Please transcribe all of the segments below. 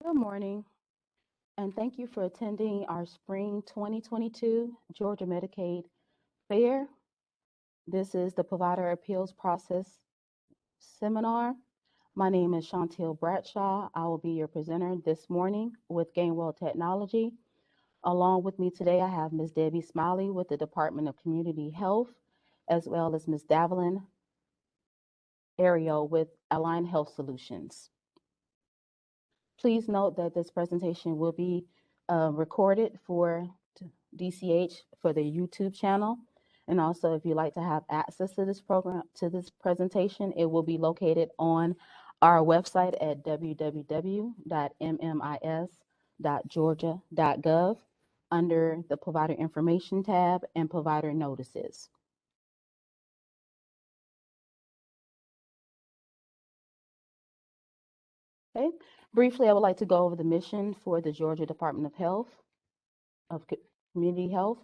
Good morning, and thank you for attending our Spring 2022 Georgia Medicaid Fair. This is the Provider Appeals Process Seminar. My name is Chantel Bradshaw. I will be your presenter this morning with Gainwell Technology. Along with me today, I have Ms. Debbie Smiley with the Department of Community Health, as well as Ms. Davelyn Ariel with Align Health Solutions. Please note that this presentation will be recorded for DCH for the YouTube channel. And also, if you'd like to have access to this presentation, it will be located on our website at www.mmis.georgia.gov under the Provider Information tab and Provider Notices. Okay, briefly, I would like to go over the mission for the Georgia Department of Community Health.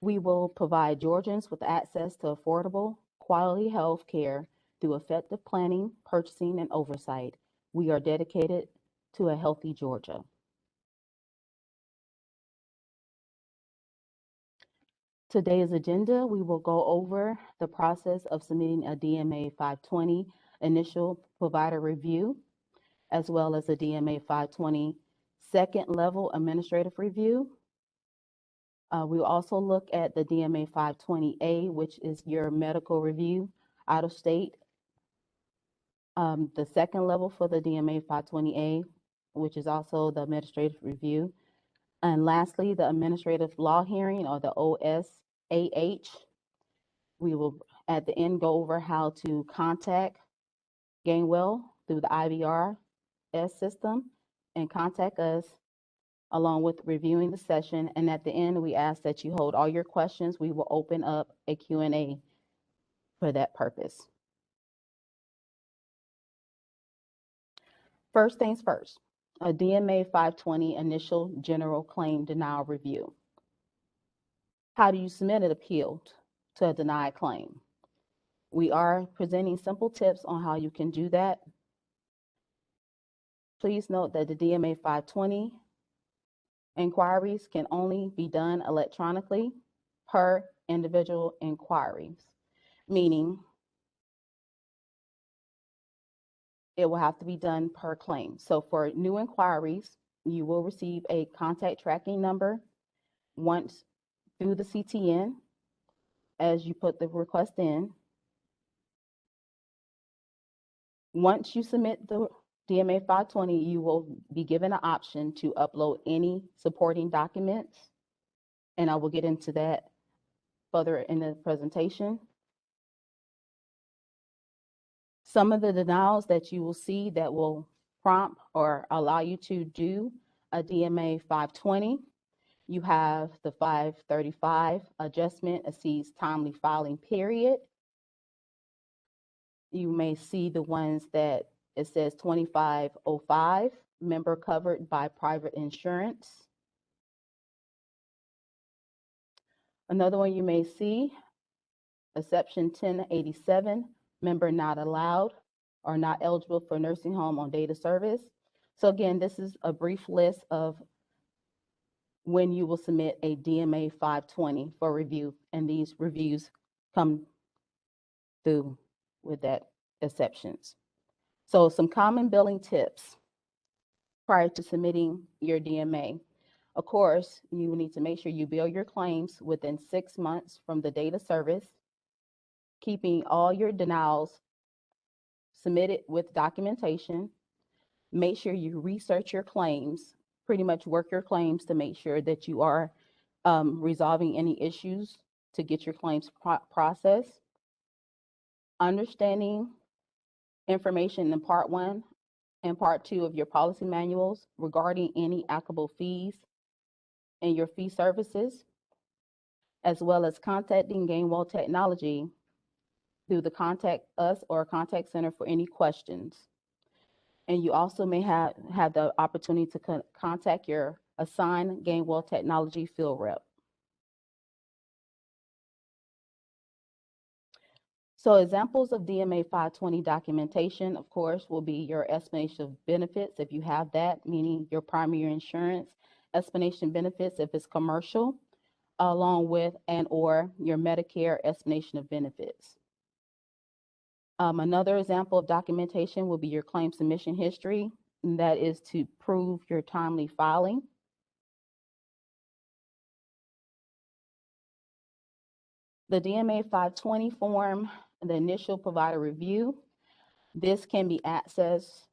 We will provide Georgians with access to affordable, quality health care through effective planning, purchasing, and oversight. We are dedicated to a healthy Georgia. Today's agenda, we will go over the process of submitting a DMA 520 initial provider review, as well as a DMA 520 second level administrative review. We'll also look at the DMA 520A, which is your medical review out of state. The second level for the DMA 520A, which is also the administrative review. And lastly, the administrative law hearing, or the OSAH. We will at the end go over how to contact Gainwell through the IVRS system and contact us along with reviewing the session. And at the end, we ask that you hold all your questions. We will open up a Q&A for that purpose. First things first, a DMA 520 initial general claim denial review. How do you submit an appeal to a denied claim? We are presenting simple tips on how you can do that. Please note that the DMA 520 inquiries can only be done electronically per individual inquiries, meaning it will have to be done per claim. So for new inquiries, you will receive a contact tracking number once through the CTN as you put the request in. Once you submit the DMA 520, you will be given an option to upload any supporting documents, and I will get into that further in the presentation. Some of the denials that you will see that will prompt or allow you to do a DMA 520, you have the 535 adjustment exceeds timely filing period. You may see the ones that it says 2505, member covered by private insurance. Another one you may see, exception 1087, member not allowed or not eligible for nursing home on date of service. So again, this is a brief list of when you will submit a DMA 520 for review, and these reviews come through with that exceptions. So some common billing tips prior to submitting your DMA. Of course, you need to make sure you bill your claims within 6 months from the date of service, keeping all your denials submitted with documentation. Make sure you research your claims, pretty much work your claims to make sure that you are resolving any issues to get your claims processed. Understanding information in Part 1 and Part 2 of your policy manuals regarding any applicable fees and your fee services, as well as contacting Gainwell Technology through the Contact Us or Contact Center for any questions. And you also may have the opportunity to contact your assigned Gainwell Technology field rep. So examples of DMA 520 documentation, of course, will be your explanation of benefits if you have that, meaning your primary insurance explanation benefits if it's commercial, along with and or your Medicare explanation of benefits. Another example of documentation will be your claim submission history, and that is to prove your timely filing. The DMA 520 form, the initial provider review, this can be accessed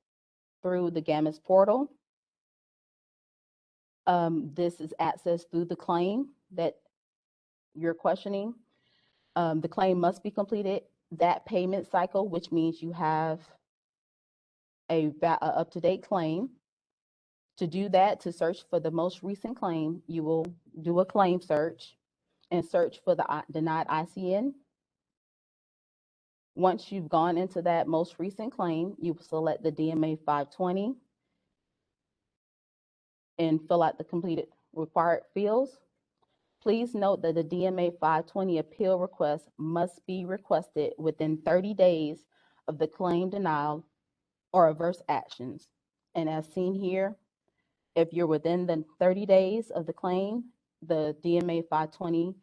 through the GAMIS portal. This is accessed through the claim that you're questioning. The claim must be completed that payment cycle, which means you have a up-to-date claim. To do that, to search for the most recent claim, you will do a claim search and search for the denied ICN. Once you've gone into that most recent claim, you will select the DMA 520 and fill out the completed required fields. Please note that the DMA 520 appeal request must be requested within 30 days of the claim denial or adverse actions. And as seen here, if you're within the 30 days of the claim, the DMA 520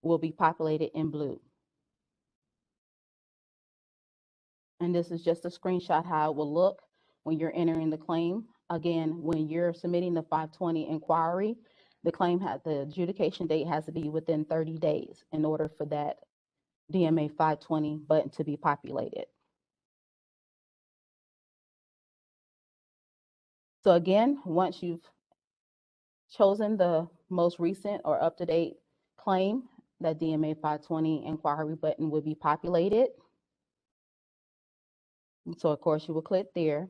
will be populated in blue. And this is just a screenshot how it will look when you're entering the claim. Again, when you're submitting the 520 inquiry, the adjudication date has to be within 30 days in order for that DMA 520 button to be populated. So again, once you've chosen the most recent or up-to-date claim, that DMA 520 inquiry button will be populated. So of course you will click there.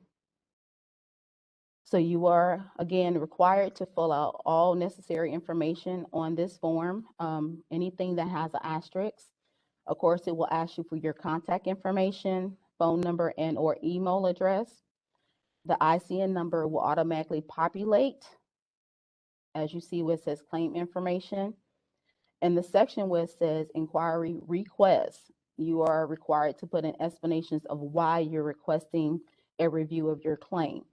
So you are, again, required to fill out all necessary information on this form. Anything that has an asterisk, of course, it will ask you for your contact information, phone number, and or email address. The ICN number will automatically populate, as you see where it says claim information. In the section where it says inquiry request, you are required to put in explanations of why you're requesting a review of your claim.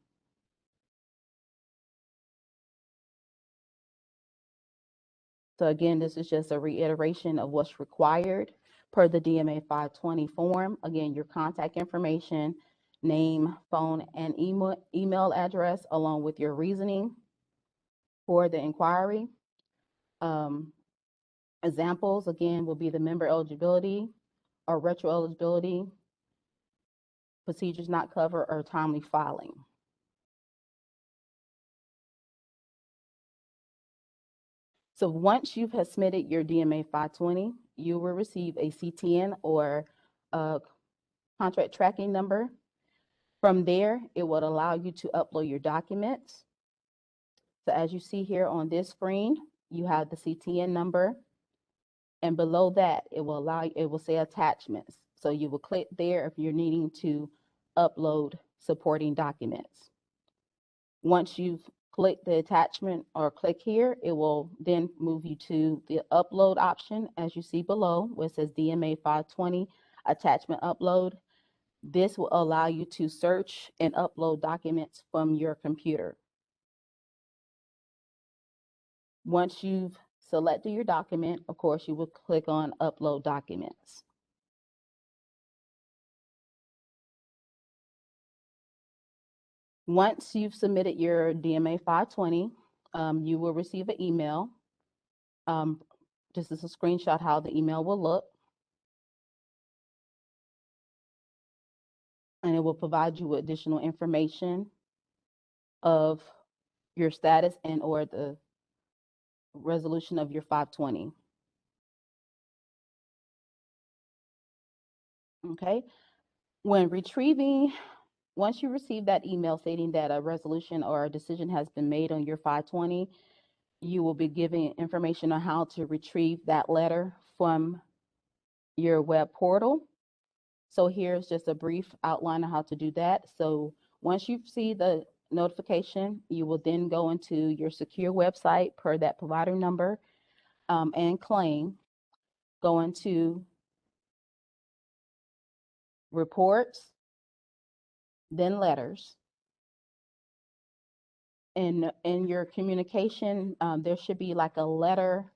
So again, this is just a reiteration of what's required per the DMA 520 form. Again, your contact information, name, phone, and email address, along with your reasoning for the inquiry. Examples, again, will be the member eligibility or retro eligibility, procedures not covered, or timely filing. So once you've submitted your DMA 520, you will receive a CTN or a contract tracking number. From there, it will allow you to upload your documents. So as you see here on this screen, you have the CTN number, and below that, it will say attachments. So you will click there if you're needing to upload supporting documents. Once you've clicked the attachment or click here, it will then move you to the upload option, as you see below, where it says DMA 520 attachment upload. This will allow you to search and upload documents from your computer. Once you've selected your document, of course, you will click on Upload Documents. Once you've submitted your DMA 520, you will receive an email. This is a screenshot how the email will look. And it will provide you with additional information of your status and or the resolution of your 520. Okay. When retrieving, once you receive that email stating that a resolution or a decision has been made on your 520, you will be given information on how to retrieve that letter from your web portal. So here's just a brief outline of how to do that. So once you see the notification, you will then go into your secure website per that provider number and claim, go into reports, then letters. In your communication, there should be like a letter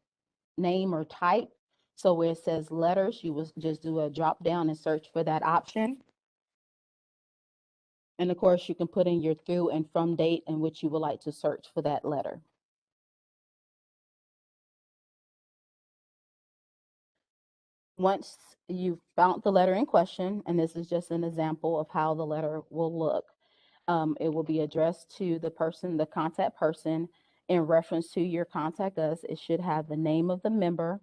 name or type. So where it says letters, you will just do a drop down and search for that option. And of course, you can put in your through and from date in which you would like to search for that letter. Once you've found the letter in question, and this is just an example of how the letter will look, it will be addressed to the person, the contact person, in reference to your contact us. It should have the name of the member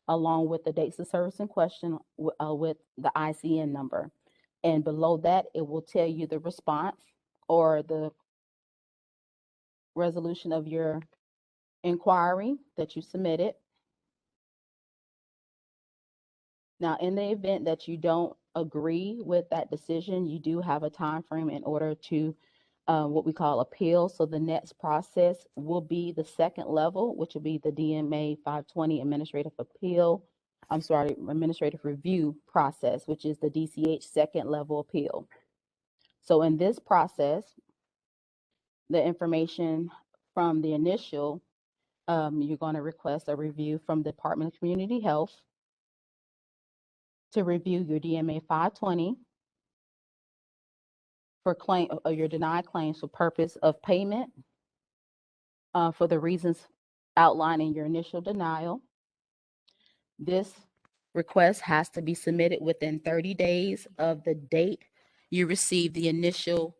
along with the dates of service in question with the ICN number. And below that, it will tell you the response or the resolution of your inquiry that you submitted. Now, in the event that you don't agree with that decision, you do have a time frame in order to what we call appeal. So the next process will be the second level, which will be the DMA 520 administrative administrative review process, which is the DCH second level appeal. So in this process, the information from the initial, you're going to request a review from the Department of Community Health to review your DMA 520 for claim your denied claims for purpose of payment for the reasons outlined in your initial denial. This request has to be submitted within 30 days of the date you receive the initial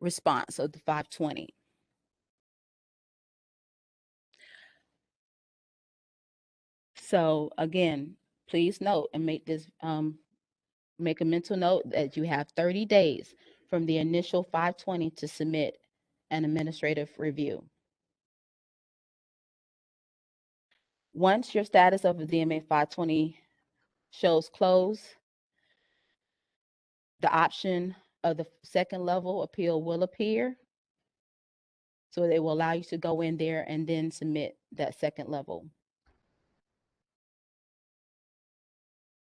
response of the 520. So again, please note and make a mental note that you have 30 days from the initial 520 to submit an administrative review. Once your status of the DMA 520 shows close, the option of the second level appeal will appear. So they will allow you to go in there and then submit that second level.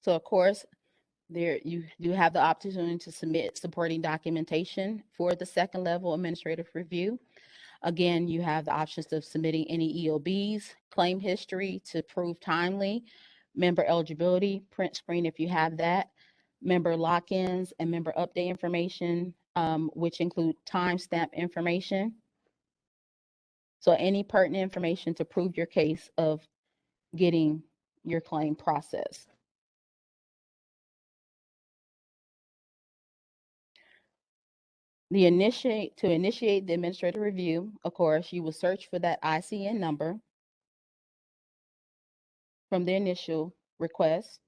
So of course, there you do have the opportunity to submit supporting documentation for the second level administrative review. Again, you have the options of submitting any EOBs, claim history to prove timely, member eligibility, print screen if you have that, member lock-ins and member update information, which include timestamp information. So any pertinent information to prove your case of getting your claim processed. To initiate the administrative review, of course, you will search for that ICN number from the initial request.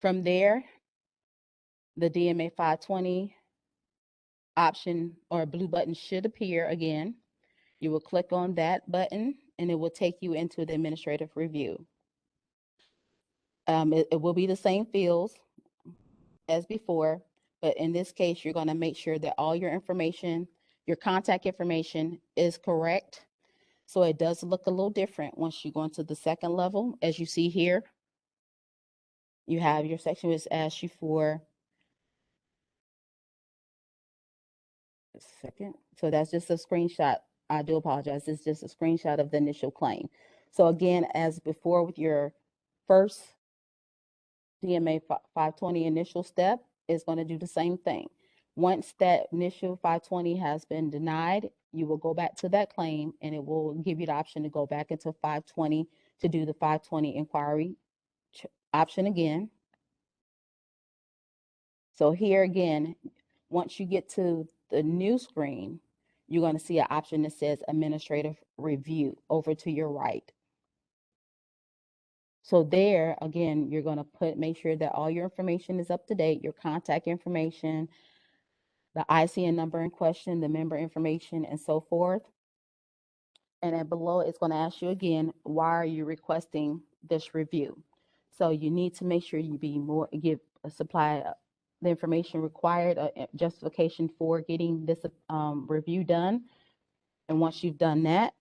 From there, the DMA 520 option or blue button should appear again. You will click on that button and it will take you into the administrative review. It will be the same fields as before, but in this case, you're going to make sure that all your information, your contact information is correct. So it does look a little different once you go into the second level. As you see here, you have your section which asks you for a second. So that's just a screenshot. I do apologize. It's just a screenshot of the initial claim. So again, as before with your first DMA 520 initial step, is going to do the same thing. Once that initial 520 has been denied, you will go back to that claim and it will give you the option to go back into 520 to do the 520 inquiry option again. So here again, once you get to the new screen, you're going to see an option that says administrative review over to your right. So there, again, you're going to make sure that all your information is up to date, your contact information, the ICN number in question, the member information, and so forth. And then below, it's going to ask you again, why are you requesting this review? So you need to make sure you supply the information required, justification for getting this review done. And once you've done that,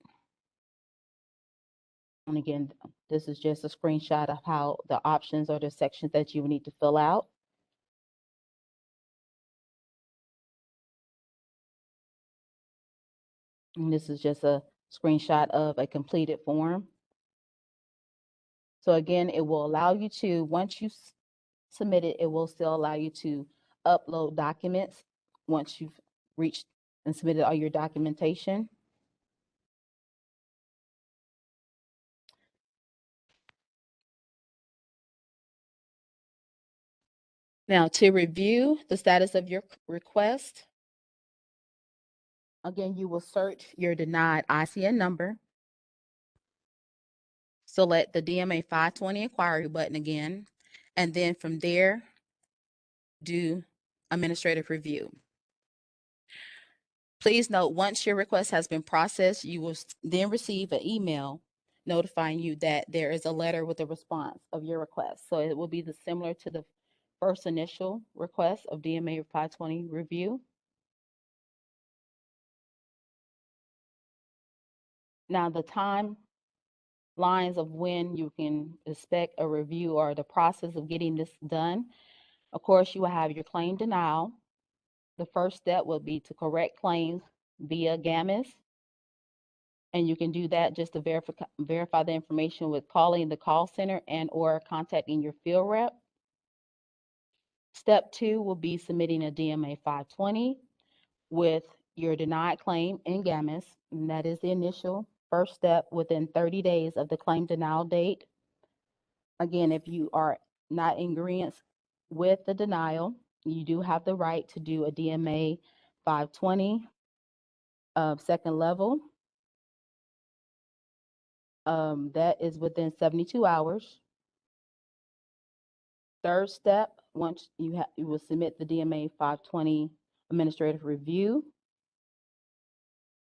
And again, this is just a screenshot of how the options or the sections that you need to fill out. And this is just a screenshot of a completed form. So again, it will allow you to, once you submit it, it will still allow you to upload documents once you've reached and submitted all your documentation. Now, to review the status of your request, again, you will search your denied ICN number, select the DMA 520 inquiry button again, and then from there, do administrative review. Please note, once your request has been processed, you will then receive an email notifying you that there is a letter with a response of your request. So it will be similar to the first initial request of DMA 520 review. Now, the timelines of when you can expect a review or the process of getting this done. Of course, you will have your claim denial. The first step will be to correct claims via GAMIS. And you can do that just to verify the information with calling the call center and or contacting your field rep. Step 2 will be submitting a DMA 520 with your denied claim in GAMIS, and that is the initial first step within 30 days of the claim denial date. Again, if you are not in agreement with the denial, you do have the right to do a DMA 520 second level. That is within 72 hours. Third step, once you will submit the DMA 520 administrative review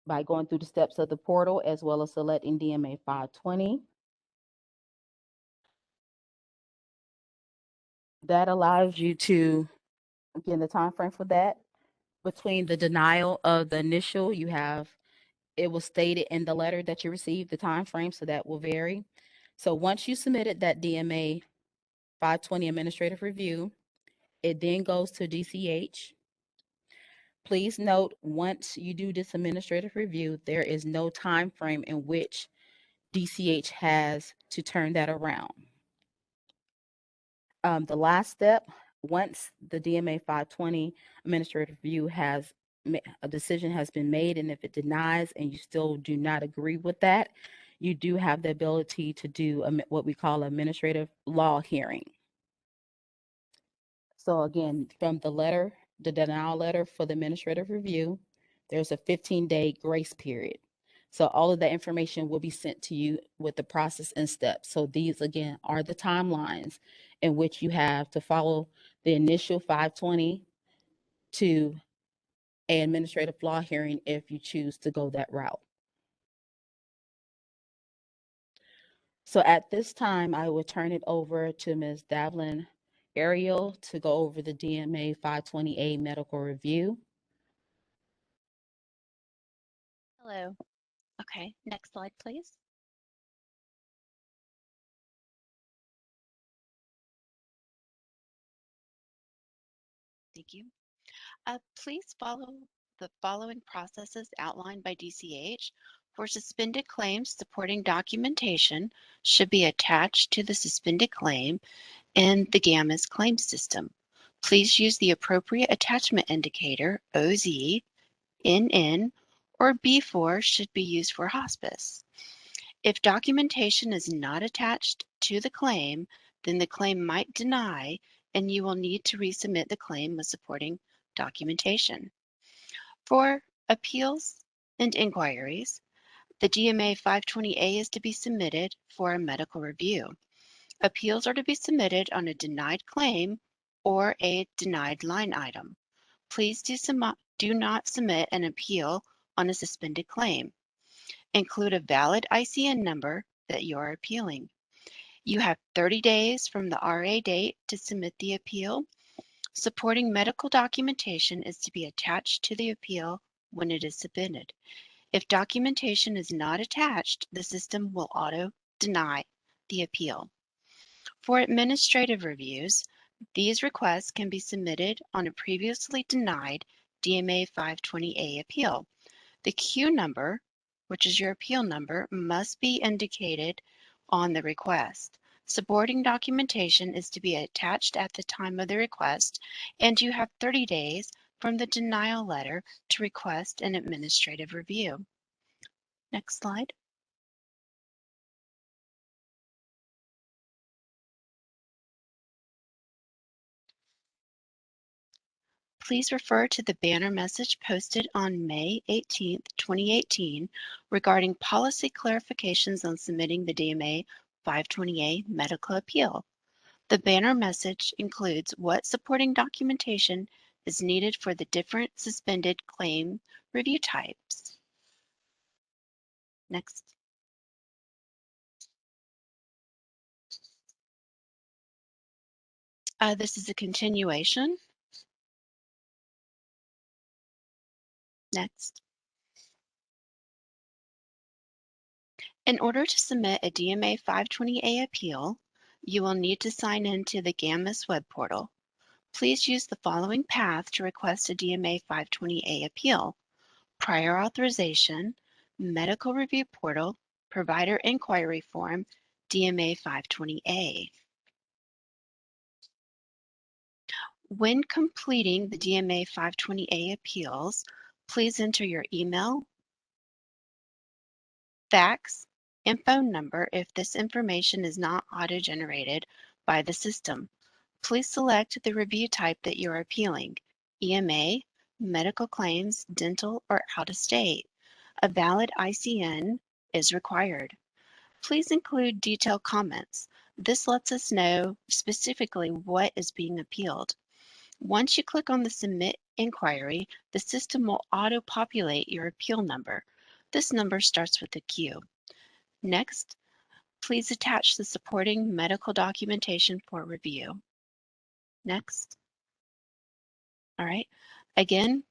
by going through the steps of the portal as well as selecting DMA 520. That allows you to, again, the time frame for that, between the denial of the initial, you have, it was stated in the letter that you received, the time frame, so that will vary. So once you submitted that DMA 520 administrative review, it then goes to DCH. Please note, once you do this administrative review, there is no time frame in which DCH has to turn that around. The last step, once the DMA 520 administrative review has a decision has been made, and if it denies and you still do not agree with that, you do have the ability to do what we call administrative law hearing. So again, from the letter, the denial letter for the administrative review, there's a 15-day grace period. So all of that information will be sent to you with the process and steps. So these, again, are the timelines in which you have to follow the initial 520 to an administrative law hearing if you choose to go that route. So at this time, I will turn it over to Ms. Davlin Ariel to go over the DMA 520A medical review. Hello. Okay, next slide, please. Thank you. Please follow the following processes outlined by DCH. For suspended claims, supporting documentation should be attached to the suspended claim in the GAMIS claim system. Please use the appropriate attachment indicator, OZ, NN, or B4 should be used for hospice. If documentation is not attached to the claim, then the claim might deny and you will need to resubmit the claim with supporting documentation. For appeals and inquiries, the DMA 520A is to be submitted for a medical review. Appeals are to be submitted on a denied claim or a denied line item. Please do not submit an appeal on a suspended claim. Include a valid ICN number that you are appealing. You have 30 days from the RA date to submit the appeal. Supporting medical documentation is to be attached to the appeal when it is submitted. If documentation is not attached, the system will deny the appeal. For administrative reviews, these requests can be submitted on a previously denied DMA 520A appeal. The queue number, which is your appeal number, must be indicated on the request. Supporting documentation is to be attached at the time of the request, and you have 30 days from the denial letter to request an administrative review. Next slide. Please refer to the banner message posted on May 18, 2018 regarding policy clarifications on submitting the DMA 520A medical appeal. The banner message includes what supporting documentation is needed for the different suspended claim review types. Next. This is a continuation. Next. In order to submit a DMA 520A appeal, you will need to sign in to the GAMIS web portal. Please use the following path to request a DMA 520A appeal: prior authorization, medical review portal, provider inquiry form, DMA 520A. When completing the DMA 520A appeals, please enter your email, fax, and phone number if this information is not auto-generated by the system. Please select the review type that you are appealing: EMA, medical claims, dental, or out-of-state. A valid ICN is required. Please include detailed comments. This lets us know specifically what is being appealed. Once you click on the Submit Inquiry, the system will auto-populate your appeal number. This number starts with a Q. Next, please attach the supporting medical documentation for review. Next. All right. Again,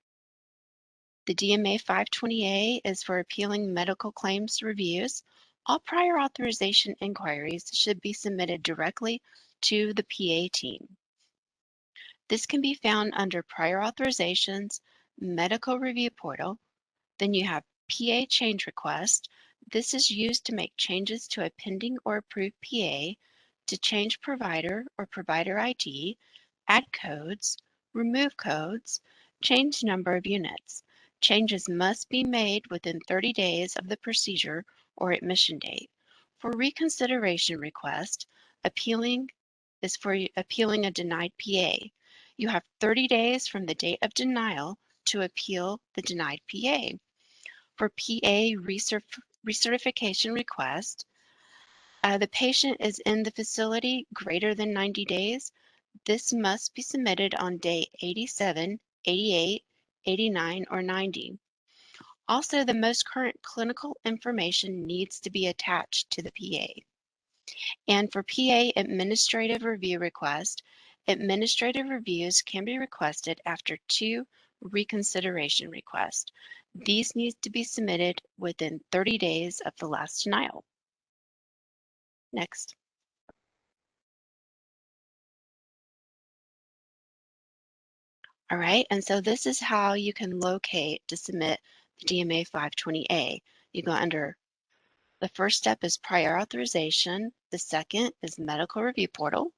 the DMA 520A is for appealing medical claims reviews. All prior authorization inquiries should be submitted directly to the PA team. This can be found under Prior Authorizations, Medical Review Portal. Then you have PA Change Request. This is used to make changes to a pending or approved PA, to change provider or provider ID, add codes, remove codes, change number of units. Changes must be made within 30 days of the procedure or admission date. For reconsideration request, appealing is for appealing a denied PA. You have 30 days from the date of denial to appeal the denied PA. For PA recertification request, the patient is in the facility greater than 90 days. This must be submitted on day 87, 88, 89, or 90. Also, the most current clinical information needs to be attached to the PA. And for PA administrative review request, administrative reviews can be requested after 2 reconsideration requests. These need to be submitted within 30 days of the last denial. Next. All right, and so this is how you can locate to submit the DMA 520A. You go under, the first step is prior authorization. The second is medical review portal.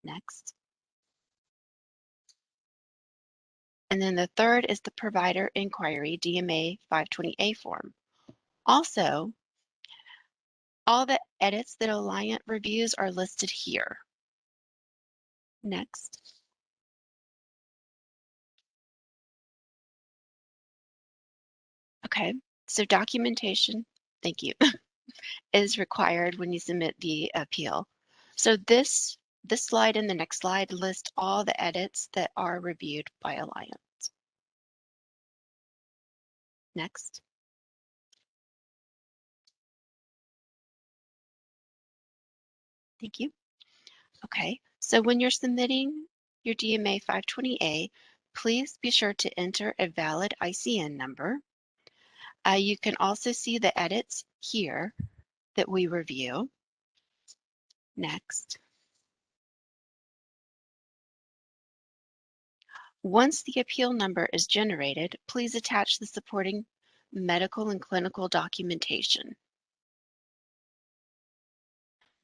Next. And then the third is the provider inquiry DMA 520A form. Also, all the edits that Alliant reviews are listed here. Next. Okay, so documentation, thank you, is required when you submit the appeal. So this slide and the next slide list all the edits that are reviewed by Alliant. Next. Thank you. Okay, so when you're submitting your DMA 520A, please be sure to enter a valid ICN number. You can also see the edits here that we review. Next. Once the appeal number is generated, please attach the supporting medical and clinical documentation.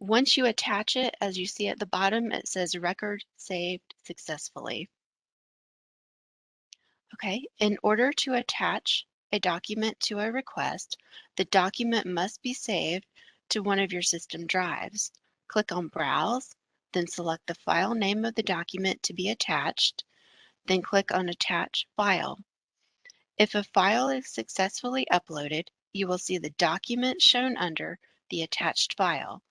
Once you attach it, as you see at the bottom, it says record saved successfully. Okay, in order to attach a document to a request, the document must be saved to one of your system drives. Click on Browse, then select the file name of the document to be attached, then click on Attach File. If a file is successfully uploaded, you will see the document shown under the attached file,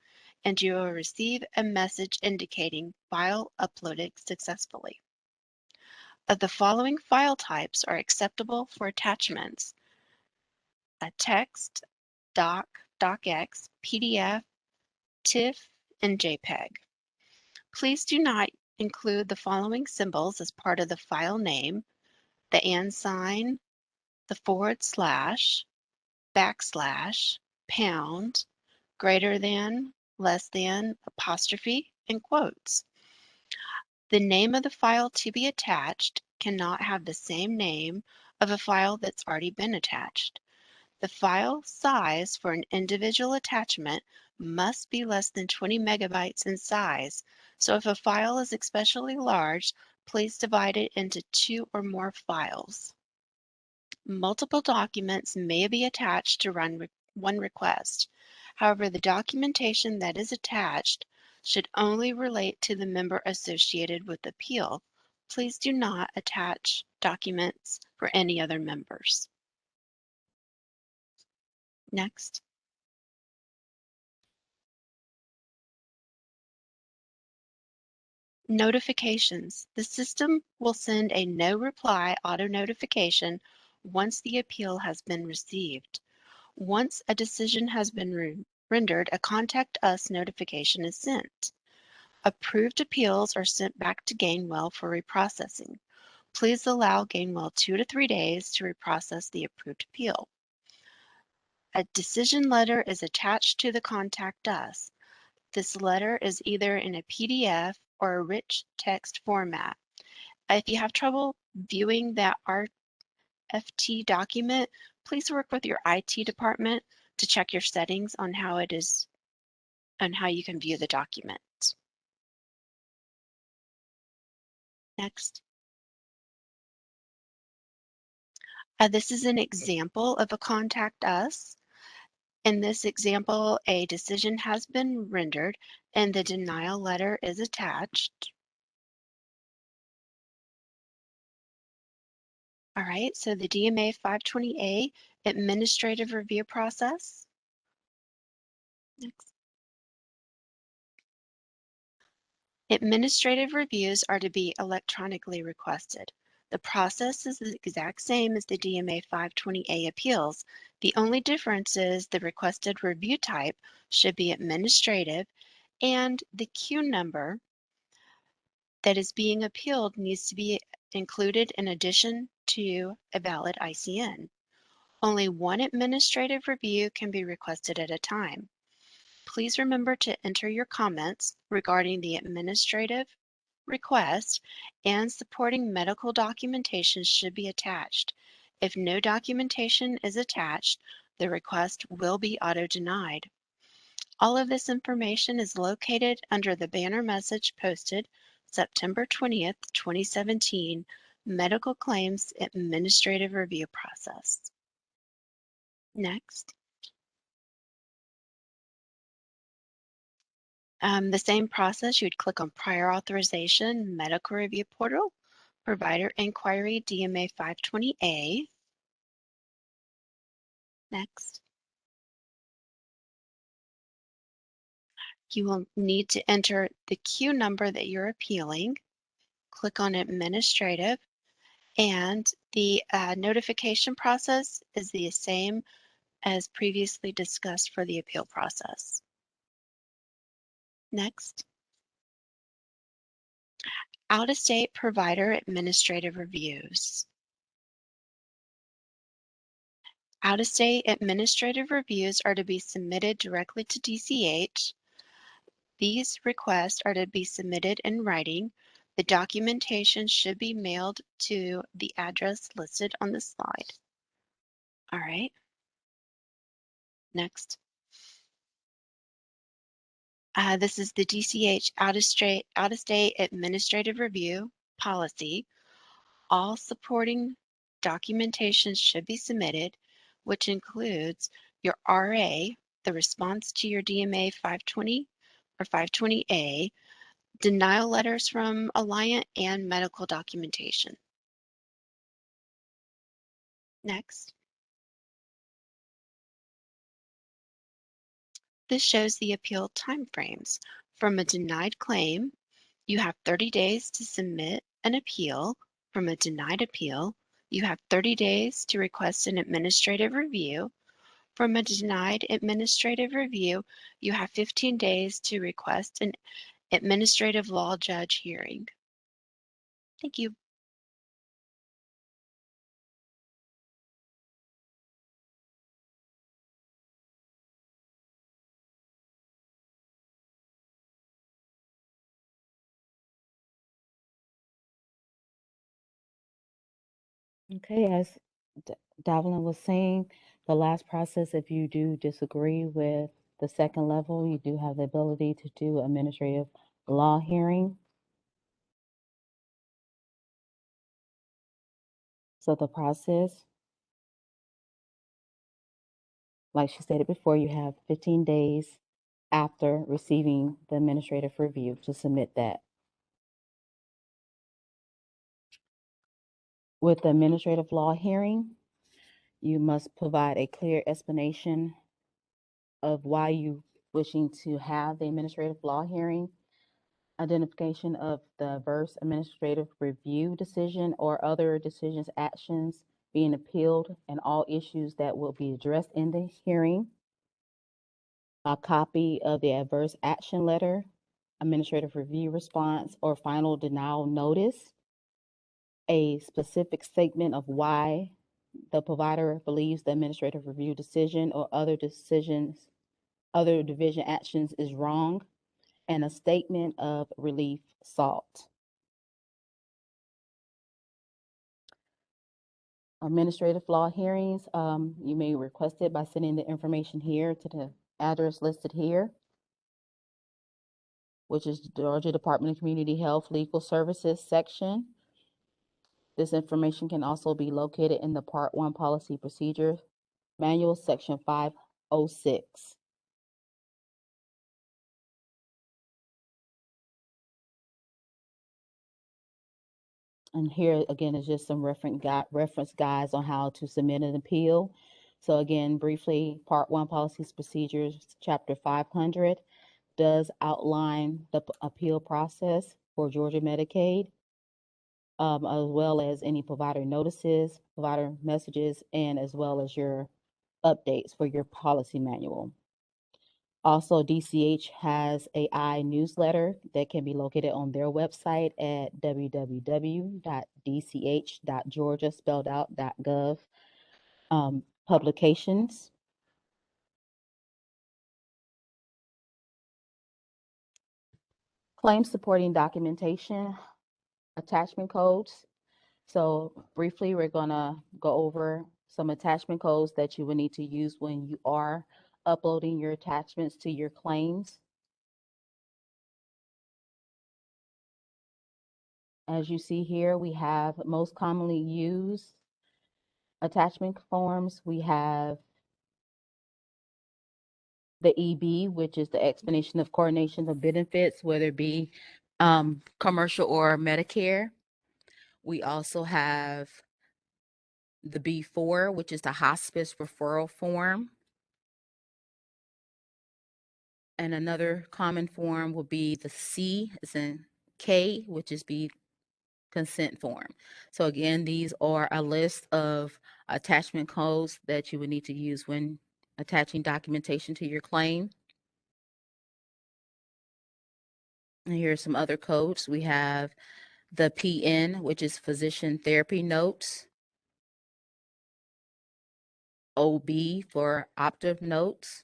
and you will receive a message indicating file uploaded successfully. The following file types are acceptable for attachments: a text, doc, docx, PDF, TIFF, and JPEG. Please do not include the following symbols as part of the file name: the and sign, the // backslash, pound, greater than, less than, apostrophe, and quotes. The name of the file to be attached cannot have the same name of a file that's already been attached. The file size for an individual attachment must be less than 20 megabytes in size. So if a file is especially large, please divide it into 2 or more files. Multiple documents may be attached to run one request. However, the documentation that is attached should only relate to the member associated with the appeal. Please do not attach documents for any other members. Next. Notifications. The system will send a no reply auto notification once the appeal has been received. Once a decision has been rendered, a Contact Us notification is sent. Approved appeals are sent back to Gainwell for reprocessing. Please allow Gainwell 2 to 3 days to reprocess the approved appeal. A decision letter is attached to the Contact Us. This letter is either in a PDF or a rich text format. If you have trouble viewing that RFT document, please work with your IT department to check your settings on how it is and how you can view the document. Next. This is an example of a Contact Us. In this example, a decision has been rendered and the denial letter is attached. All right, so the DMA 520A administrative review process. Next. Administrative reviews are to be electronically requested. The process is the exact same as the DMA 520A appeals. The only difference is the requested review type should be administrative, and the queue number that is being appealed needs to be included in addition to a valid ICN. Only one administrative review can be requested at a time. Please remember to enter your comments regarding the administrative request, and supporting medical documentation should be attached. If no documentation is attached, the request will be auto-denied. All of this information is located under the banner message posted September 20th, 2017, Medical Claims Administrative Review Process. Next. The same process, you would click on Prior Authorization, Medical Review Portal, Provider Inquiry, DMA 520A. Next. You will need to enter the queue number that you're appealing. Click on Administrative, and the notification process is the same as previously discussed for the appeal process. Next. Out-of-state provider administrative reviews. Out-of-state administrative reviews are to be submitted directly to DCH. These requests are to be submitted in writing. The documentation should be mailed to the address listed on the slide. All right, next. This is the DCH out-of-state administrative review policy. All supporting documentation should be submitted, which includes your RA, the response to your DMA 520 or 520A, denial letters from Alliant, and medical documentation. Next. This shows the appeal timeframes. From a denied claim, you have 30 days to submit an appeal. From a denied appeal, you have 30 days to request an administrative review. From a denied administrative review, you have 15 days to request an administrative law judge hearing. Thank you. Okay, as Davlin was saying, the last process, if you do disagree with the second level, you do have the ability to do administrative law hearing. So the process, like she stated before, you have 15 days after receiving the administrative review to submit that. With the administrative law hearing, you must provide a clear explanation of why you wishing to have the administrative law hearing, identification of the adverse administrative review decision or other decisions, actions being appealed, and all issues that will be addressed in the hearing, a copy of the adverse action letter, administrative review response, or final denial notice, a specific statement of why the provider believes the administrative review decision or other decisions, other division actions is wrong, and a statement of relief sought. Administrative law hearings, you may request it by sending the information here to the address listed here, which is Georgia Department of Community Health Legal Services section. This information can also be located in the Part 1 Policy Procedure Manual, Section 506. And here again is just some reference guides on how to submit an appeal. So again, briefly, Part 1 Policies Procedures, Chapter 500 does outline the appeal process for Georgia Medicaid, as well as any provider notices, provider messages, and as well as your updates for your policy manual. Also, DCH has a newsletter that can be located on their website at www.dch.georgia spelled out .gov publications. Claim supporting documentation, attachment codes. So briefly, we're gonna go over some attachment codes that you will need to use when you are uploading your attachments to your claims. As you see here, we have most commonly used attachment forms. We have the EB, which is the explanation of coordination of benefits, whether it be commercial or Medicare. We also have the B4, which is the hospice referral form. And another common form will be the C, as in K, which is the consent form. So again, these are a list of attachment codes that you would need to use when attaching documentation to your claim. And here are some other codes. We have the PN, which is physician therapy notes. OB for optive notes.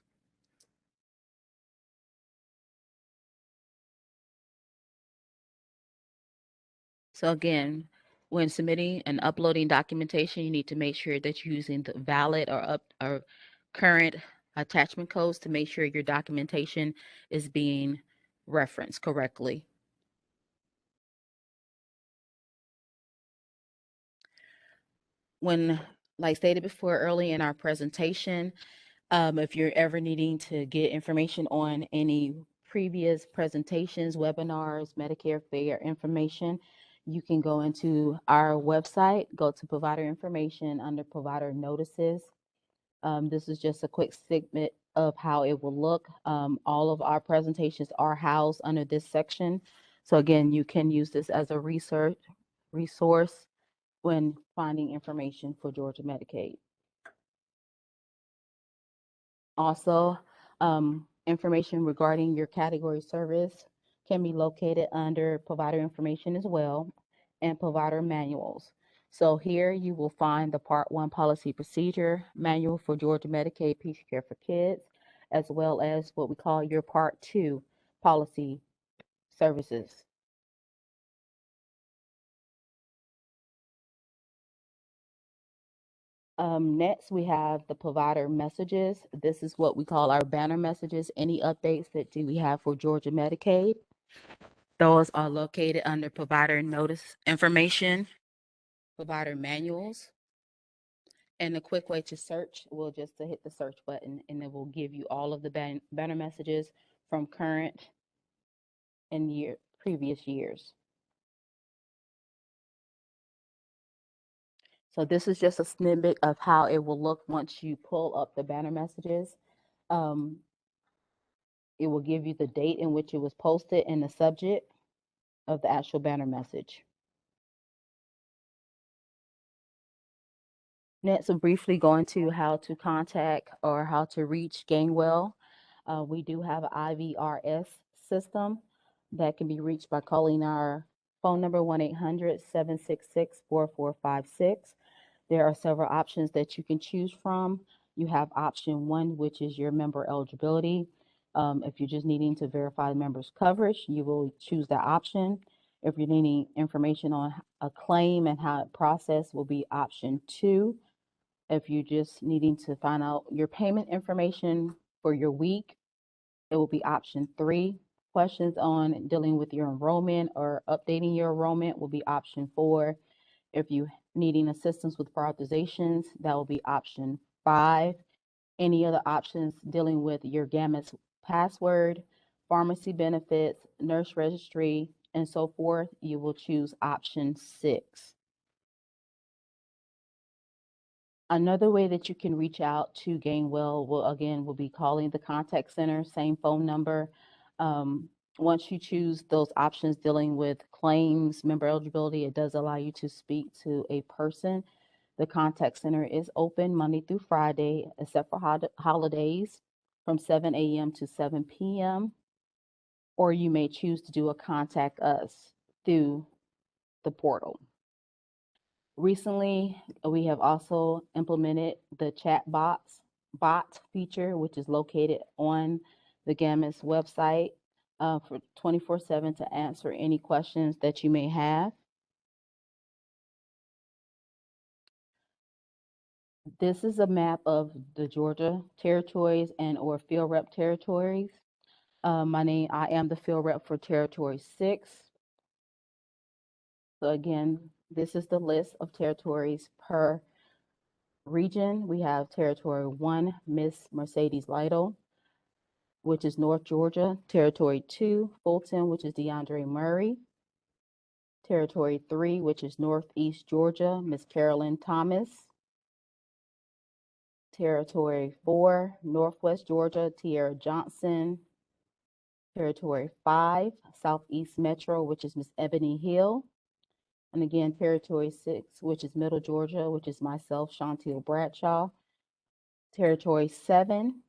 So again, when submitting and uploading documentation, you need to make sure that you're using the valid or current attachment codes to make sure your documentation is being referenced correctly. When, like stated before early in our presentation, if you're ever needing to get information on any previous presentations, webinars, Medicare Fair information, you can go into our website, go to provider information under provider notices. This is just a quick segment of how it will look. All of our presentations are housed under this section. So again, you can use this as a resource when finding information for Georgia Medicaid. Also, information regarding your category service can be located under provider information as well and provider manuals. So here you will find the Part 1 policy procedure manual for Georgia Medicaid Peace Care for Kids, as well as what we call your Part 2 policy services. Next, we have the provider messages. This is what we call our banner messages. Any updates that we have for Georgia Medicaid, those are located under provider notice information, provider manuals, and a quick way to search will just to hit the search button and it will give you all of the banner messages from current and previous years. So this is just a snippet of how it will look once you pull up the banner messages. Um, it will give you the date in which it was posted and the subject of the actual banner message. Next, we'll briefly go into how to contact or how to reach Gainwell. We do have an IVRS system that can be reached by calling our phone number 1-800-766-4456. There are several options that you can choose from. You have option 1, which is your member eligibility. If you're just needing to verify the member's coverage, you will choose that option. If you're needing information on a claim and how it processed, will be option 2. If you're just needing to find out your payment information for your week, it will be option 3. Questions on dealing with your enrollment or updating your enrollment will be option 4. If you needing assistance with prioritizations, that will be option 5. Any other options dealing with your Gamma's password, pharmacy benefits, nurse registry, and so forth, you will choose option 6. Another way that you can reach out to Gainwell will be calling the contact center, same phone number. Once you choose those options dealing with claims, member eligibility, it does allow you to speak to a person. The contact center is open Monday through Friday, except for holidays, from 7 a.m. to 7 p.m. Or you may choose to do a contact us through the portal. Recently, we have also implemented the bot feature, which is located on the GAMIS website for 24/7 to answer any questions that you may have. This is a map of the Georgia territories and or field rep territories. I am the field rep for Territory 6. So again, this is the list of territories per region. We have Territory 1, Miss Mercedes Lytle, which is North Georgia. Territory 2, Fulton, which is DeAndre Murray. Territory 3, which is Northeast Georgia, Miss Carolyn Thomas. Territory 4, Northwest Georgia, Tierra Johnson. Territory 5, Southeast Metro, which is Miss Ebony Hill. And again, Territory 6, which is Middle Georgia, which is myself, Chantel Bradshaw. Territory 7,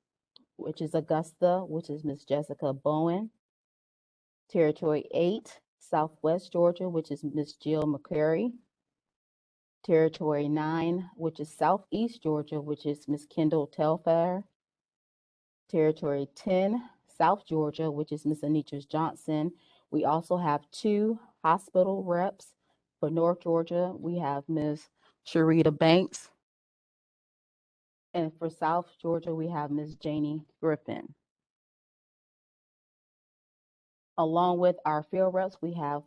which is Augusta, which is Miss Jessica Bowen. Territory 8, Southwest Georgia, which is Miss Jill McCary. Territory 9, which is Southeast Georgia, which is Ms. Kendall Telfair. Territory 10, South Georgia, which is Ms. Anitra Johnson. We also have 2 hospital reps. For North Georgia, we have Ms. Sharita Banks. And for South Georgia, we have Ms. Janie Griffin. Along with our field reps, we have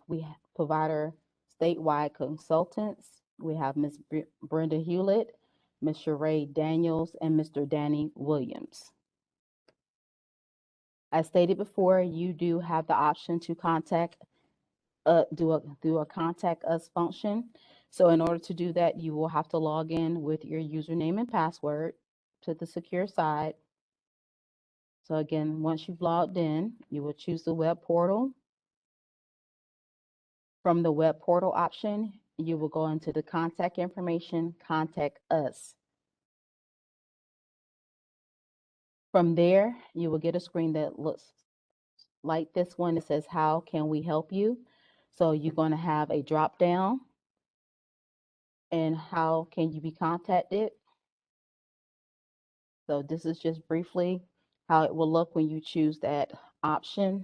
provider statewide consultants. We have Ms. Brenda Hewlett, Ms. Sheree Daniels, and Mr. Danny Williams. As stated before, you do have the option to do a contact us function. So in order to do that, you will have to log in with your username and password to the secure side. So again, once you've logged in, you will choose the web portal. From the web portal option, you will go into the contact information, contact us. From there, you will get a screen that looks like this one. It says, how can we help you? So you're going to have a drop down and how can you be contacted? So this is just briefly how it will look when you choose that option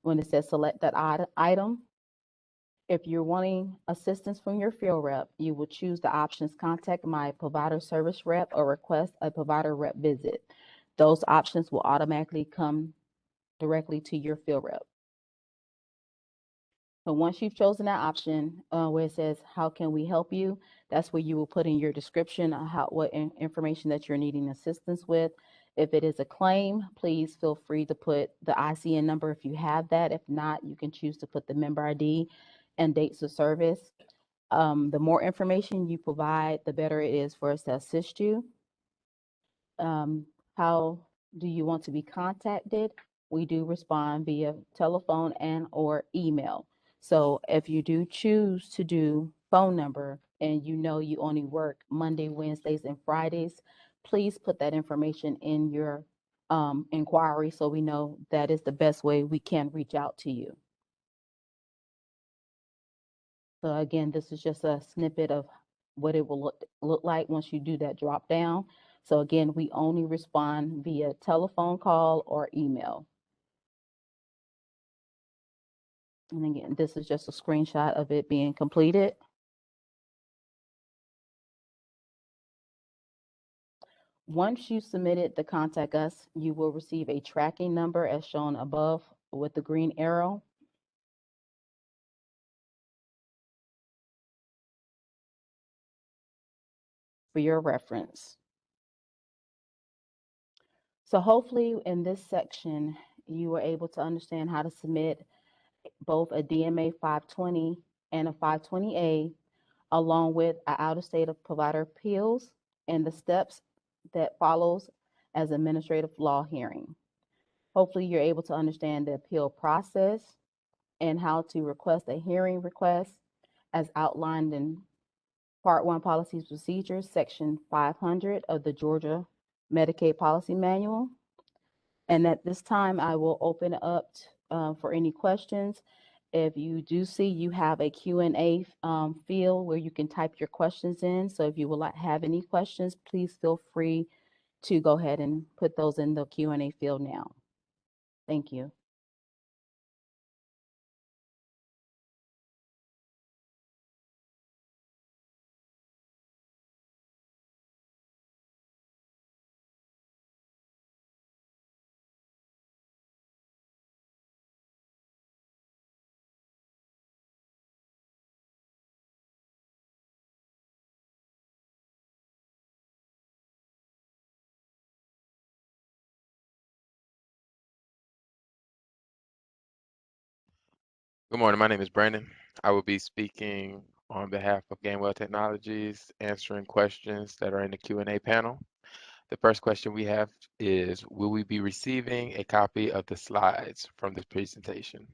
when it says select that item. If you're wanting assistance from your field rep, you will choose the options contact my provider service rep or request a provider rep visit. Those options will automatically come directly to your field rep. So once you've chosen that option where it says, how can we help you? That's where you will put in your description of what information that you're needing assistance with. If it is a claim, please feel free to put the ICN number if you have that. If not, you can choose to put the member ID and dates of service. The more information you provide, the better it is for us to assist you. How do you want to be contacted? We do respond via telephone and or email. So if you do choose to do phone number and you know you only work Monday, Wednesdays, and Fridays, please put that information in your inquiry so we know that is the best way we can reach out to you. So again, this is just a snippet of what it will look like once you do that drop down. So again, we only respond via telephone call or email. And again, this is just a screenshot of it being completed. Once you submitted the contact us, you will receive a tracking number as shown above with the green arrow. For your reference. So hopefully in this section, you were able to understand how to submit both a DMA 520 and a 520A, along with an out-of-state of provider appeals and the steps that follows as administrative law hearing. Hopefully you're able to understand the appeal process and how to request a hearing request as outlined in Part 1 Policies Procedures, Section 500 of the Georgia Medicaid Policy Manual. And at this time, I will open it up for any questions. If you do see, you have a Q&A field where you can type your questions in. So if you would have any questions, please feel free to go ahead and put those in the Q&A field now. Thank you. Good morning. My name is Brandon. I will be speaking on behalf of Gainwell Technologies, answering questions that are in the Q&A panel. The first question we have is, will we be receiving a copy of the slides from this presentation?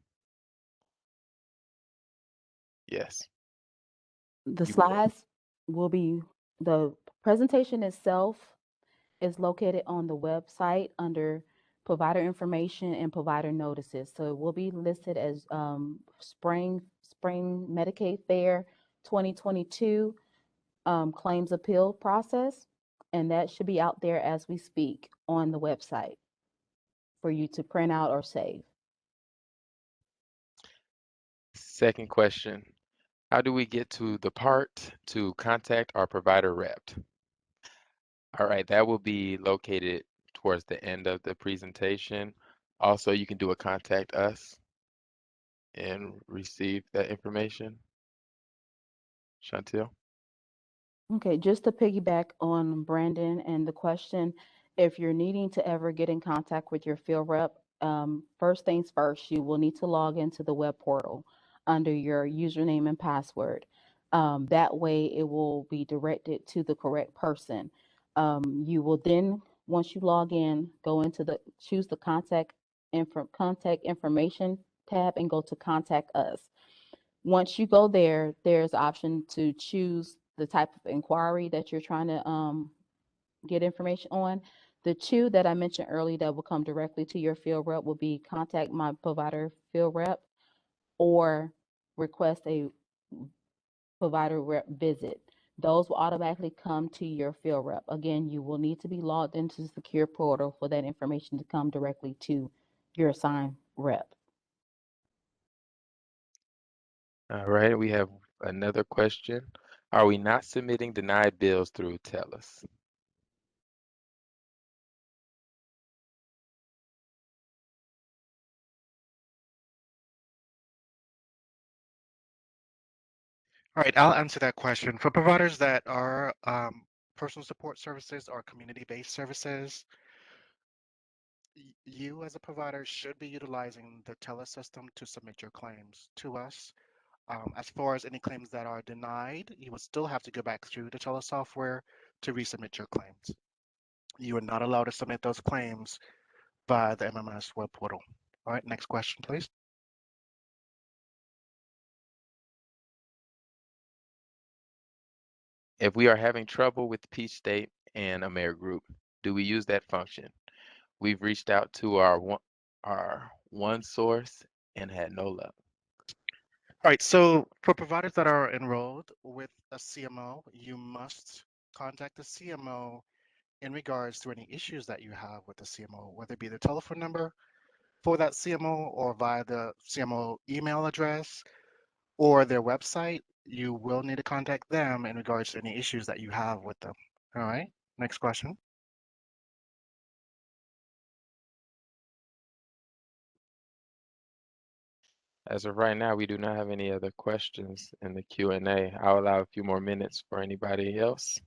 Yes. The You will. slides will be, the presentation itself is located on the website under provider information and provider notices. So it will be listed as Spring Medicaid Fair 2022 claims appeal process, and that should be out there as we speak on the website for you to print out or save. Second question, how do we get to the part to contact our provider rep? All right, that will be located towards the end of the presentation. Also, you can do a contact us and receive that information. Chantel? Okay, just to piggyback on Brandon and the question, if you're needing to ever get in contact with your field rep, first things first, you will need to log into the web portal under your username and password. That way, it will be directed to the correct person. You will then, once you log in, go into choose the contact information tab and go to contact us. Once you go there, there's an option to choose the type of inquiry that you're trying to get information on. The two that I mentioned earlier that will come directly to your field rep will be contact my provider field rep or request a provider rep visit. Those will automatically come to your field rep. Again, you will need to be logged into the secure portal for that information to come directly to your assigned rep. All right, we have another question. Are we not submitting denied bills through TELUS? All right, I'll answer that question. For providers that are personal support services or community-based services, you as a provider should be utilizing the TELUS system to submit your claims to us. As far as any claims that are denied, you would still have to go back through the TELUS software to resubmit your claims. You are not allowed to submit those claims via the MMS web portal. All right, next question, please. If we are having trouble with Peach State and AmeriGroup, do we use that function? We've reached out to our one source and had no luck. All right, so for providers that are enrolled with a CMO, you must contact the CMO in regards to any issues that you have with the CMO, whether it be the telephone number for that CMO or via the CMO email address or their website. You will need to contact them in regards to any issues that you have with them. All right, next question. As of right now, we do not have any other questions in the Q&A. I'll allow a few more minutes for anybody else.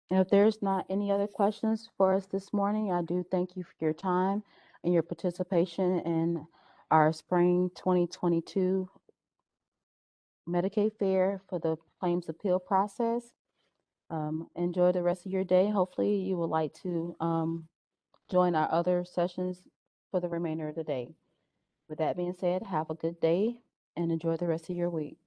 And if there's not any other questions for us this morning, I do thank you for your time and your participation in our spring 2022 Medicaid Fair for the claims appeal process. Enjoy the rest of your day. Hopefully, you would like to join our other sessions for the remainder of the day. With that being said, have a good day and enjoy the rest of your week.